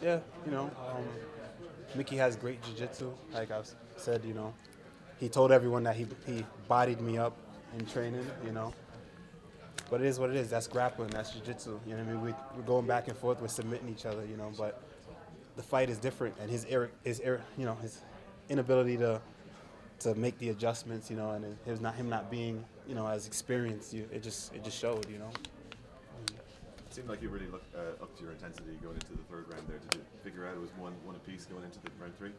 Yeah, Mickey has great jiu-jitsu. Like I've said, he told everyone that he bodied me up in training, But it is what it is. That's grappling. That's jiu-jitsu. You know what I mean? We're going back and forth. We're submitting each other, But the fight is different, and his inability to make the adjustments, and him not being, as experienced, it just showed. It seemed like you really looked up to your intensity going into the third round there. Did you figure out it was one apiece going into the round three?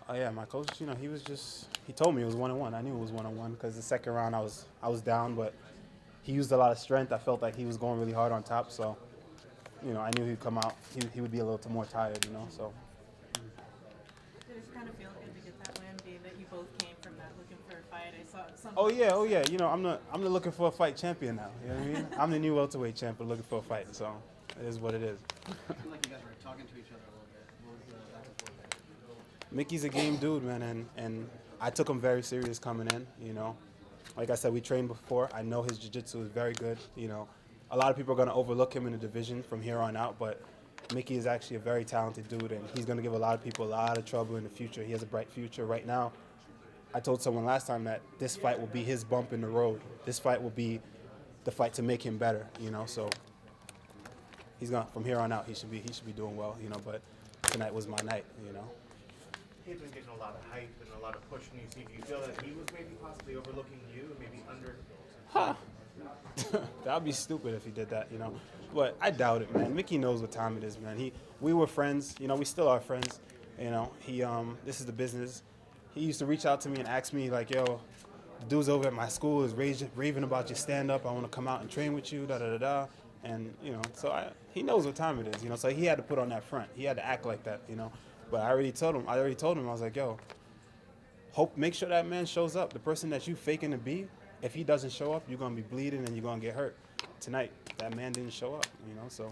Oh yeah, my coach, he told me it was 1-1. I knew it was 1-1 because the second round I was down, but he used a lot of strength. I felt like he was going really hard on top, so I knew he'd come out. He would be a little more tired, So. Did it kind of feel good to get that win, being that you both came from that looking for a fight? I saw some. Oh yeah. I'm the looking for a fight champion now. You know what I mean? I'm the new welterweight champion looking for a fight. So it is what it is. I feel like you guys were talking to each other a little bit. What was the back and forth there? Mickey's a game dude, man, and I took him very serious coming in. Like I said, we trained before. I know his jiu-jitsu is very good. A lot of people are going to overlook him in the division from here on out, but Mickey is actually a very talented dude, and he's going to give a lot of people a lot of trouble in the future. He has a bright future right now. I told someone last time that this fight will be his bump in the road. This fight will be the fight to make him better, So he's going from here on out. He should be doing well, But tonight was my night, He's been getting a lot of hype and a lot of push from you. Do you feel that he was maybe possibly overlooking you, maybe under? That would be stupid if he did that, But I doubt it, man. Mickey knows what time it is, man. We were friends, we still are friends. This is the business. He used to reach out to me and ask me like, yo, the dudes over at my school is raving about your stand-up. I want to come out and train with you, da-da-da-da. And, so he knows what time it is, So he had to put on that front. He had to act like that, But I already told him, I was like, yo, make sure that man shows up. The person that you faking to be, if he doesn't show up, you're going to be bleeding and you're going to get hurt. Tonight, that man didn't show up, So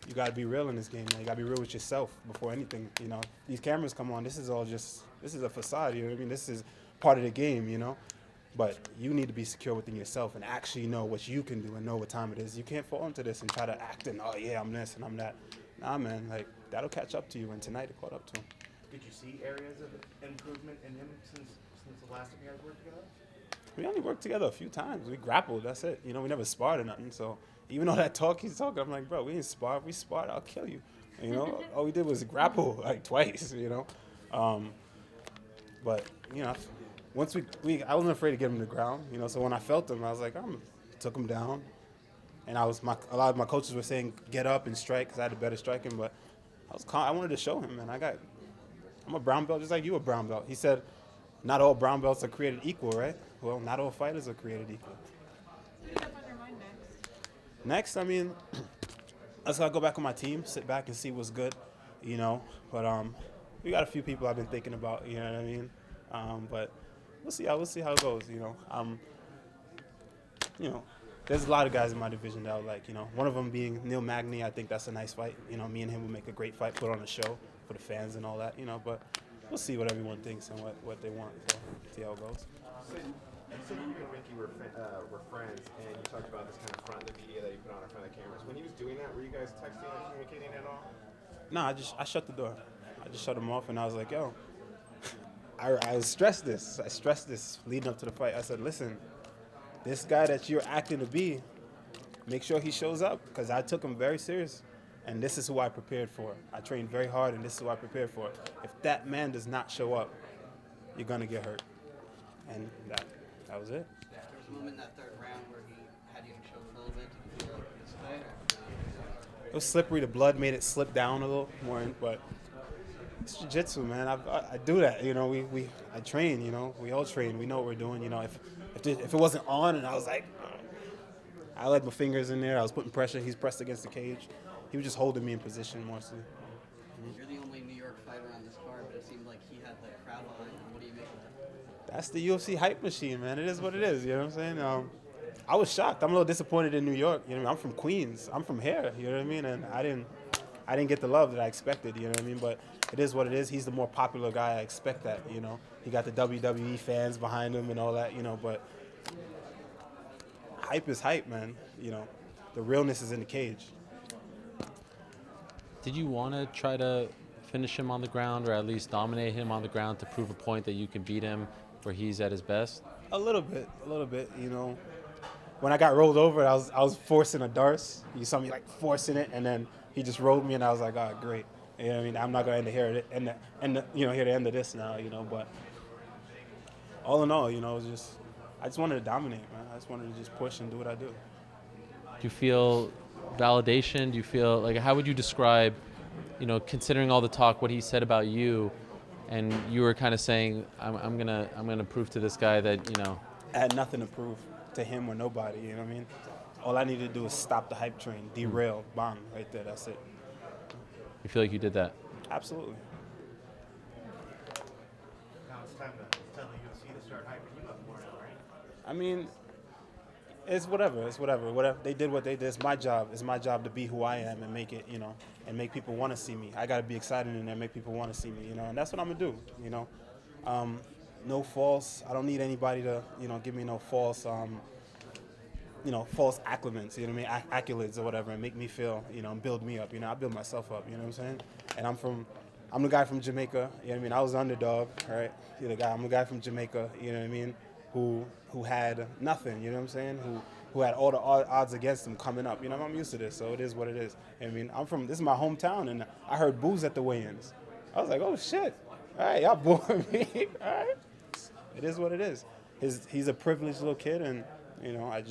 you got to be real in this game, man. You got to be real with yourself before anything, These cameras come on. This is a facade, you know what I mean? This is part of the game, But you need to be secure within yourself and actually know what you can do and know what time it is. You can't fall into this and try to act and, oh, yeah, I'm this and I'm that. Nah, man, like, that'll catch up to you, and tonight it caught up to him. Did you see areas of improvement in him since the last time you guys worked together? We only worked together a few times. We grappled, that's it. We never sparred or nothing. So even though that talk he's talking, I'm like, bro, we didn't spar. If we sparred, I'll kill you. All we did was grapple like twice, But, once I wasn't afraid to get him to the ground, So when I felt him, I was like, took him down. And a lot of my coaches were saying, get up and strike, because I had a better striking. But I wanted to show him, man. I'm a brown belt just like you a brown belt. He said, not all brown belts are created equal, right? Well, not all fighters are created equal. What's up on your mind next? Next, I mean, I just got to go back on my team, sit back and see what's good, But we got a few people I've been thinking about, you know what I mean? But we'll see how it goes, There's a lot of guys in my division that I would like, One of them being Neil Magny. I think that's a nice fight. Me and him will make a great fight, put on a show for the fans and all that, But we'll see what everyone thinks and what they want. So see how it goes. So you and Mickey were friends, and you talked about this kind of front of the media that you put on in front of the cameras. When he was doing that, were you guys texting or communicating at all? No, I shut the door. I just shut him off, and I was like, yo, I stressed this. I stressed this leading up to the fight. I said, listen, this guy that you're acting to be, make sure he shows up, because I took him very serious, and this is who I prepared for. I trained very hard, and this is who I prepared for. If that man does not show up, you're going to get hurt. And that was it. There was a moment in that third round where he had you in choke for a little bit. Did you feel like this fight? It was slippery. The blood made it slip down a little more, but it's jiu-jitsu, man. I do that, I train, we all train. We know what we're doing, If it wasn't on and I was like, I let my fingers in there. I was putting pressure. He's pressed against the cage. He was just holding me in position mostly. You're the only New York fighter on this card, but it seemed like he had the crowd behind him. What do you make of that? That's the UFC hype machine, man. It is what it is, you know what I'm saying? I was shocked. I'm a little disappointed in New York. I'm from Queens. I'm from here, you know what I mean? And I didn't get the love that I expected, you know what I mean? But it is what it is. He's the more popular guy. I expect that, He got the WWE fans behind him and all that, but hype is hype, man. The realness is in the cage. did you want to try to finish him on the ground or at least dominate him on the ground to prove a point that you can beat him where he's at his best? A little bit. You know, when I got rolled over, I was forcing a darce. You saw me like forcing it, and then he just rolled me, and I was like, oh, great. You know what I mean? I'm not gonna hear the end of this now. You know, but all in all, you know, I just wanted to dominate, man. I just wanted to just push and do what I do. Do you feel validation? Do you feel like, how would you describe, you know, considering all the talk, what he said about you, and you were kind of saying, I'm gonna prove to this guy that, you know. I had nothing to prove to him or nobody. You know what I mean? All I needed to do is stop the hype train, derail, bang, right there. That's it. You feel like you did that? Absolutely. Now it's time to tell the UFC to start hyping you up more now, right? I mean, it's whatever. Whatever they did, what they did. It's my job. It's my job to be who I am and make it, you know, and make people want to see me. I got to be excited in there, make people want to see me, you know, and that's what I'm gonna do, you know. No false. I don't need anybody to, you know, give me no false, false acclimates. You know what I mean? Accolades or whatever, and make me feel, you know, and build me up. You know, I build myself up. You know what I'm saying? And I'm the guy from Jamaica. You know what I mean? I was the underdog, right? I'm the guy from Jamaica. You know what I mean? Who had nothing. You know what I'm saying? Who had all the odds against him coming up. You know, I'm used to this, so it is what it is. I mean, this is my hometown, and I heard boos at the weigh-ins. I was like, oh shit! All right, y'all booing me. All right, it is what it is. He's a privileged little kid, and you know, I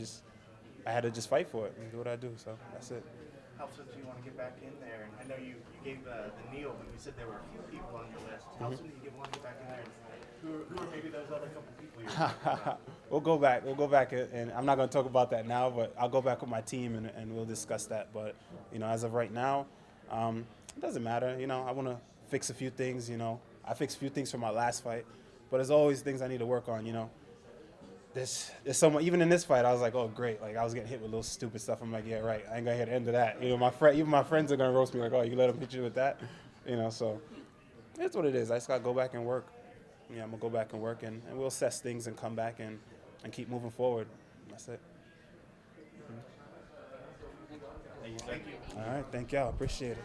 had to just fight for it and do what I do. So that's it. How soon do you want to get back in there? And I know you gave the Neil, but you said there were a few people on your list. How soon do you want to get back in there? Who are maybe those other couple people you're We'll go back, and I'm not going to talk about that now, but I'll go back with my team and we'll discuss that. But you know, as of right now, it doesn't matter. You know, I want to fix a few things. You know, I fixed a few things from my last fight, but there's always things I need to work on. You know, there's so much. Even in this fight, I was like, oh great, like I was getting hit with little stupid stuff. I'm like, yeah, right. I ain't gonna hear the end of that. You know, even my friends are gonna roast me like, oh, you let them hit you with that. You know, so it's what it is. I just gotta go back and work. Yeah, I'm gonna go back and work, and we'll assess things and come back and keep moving forward. That's it. Thank you. All right, thank y'all. Appreciate it.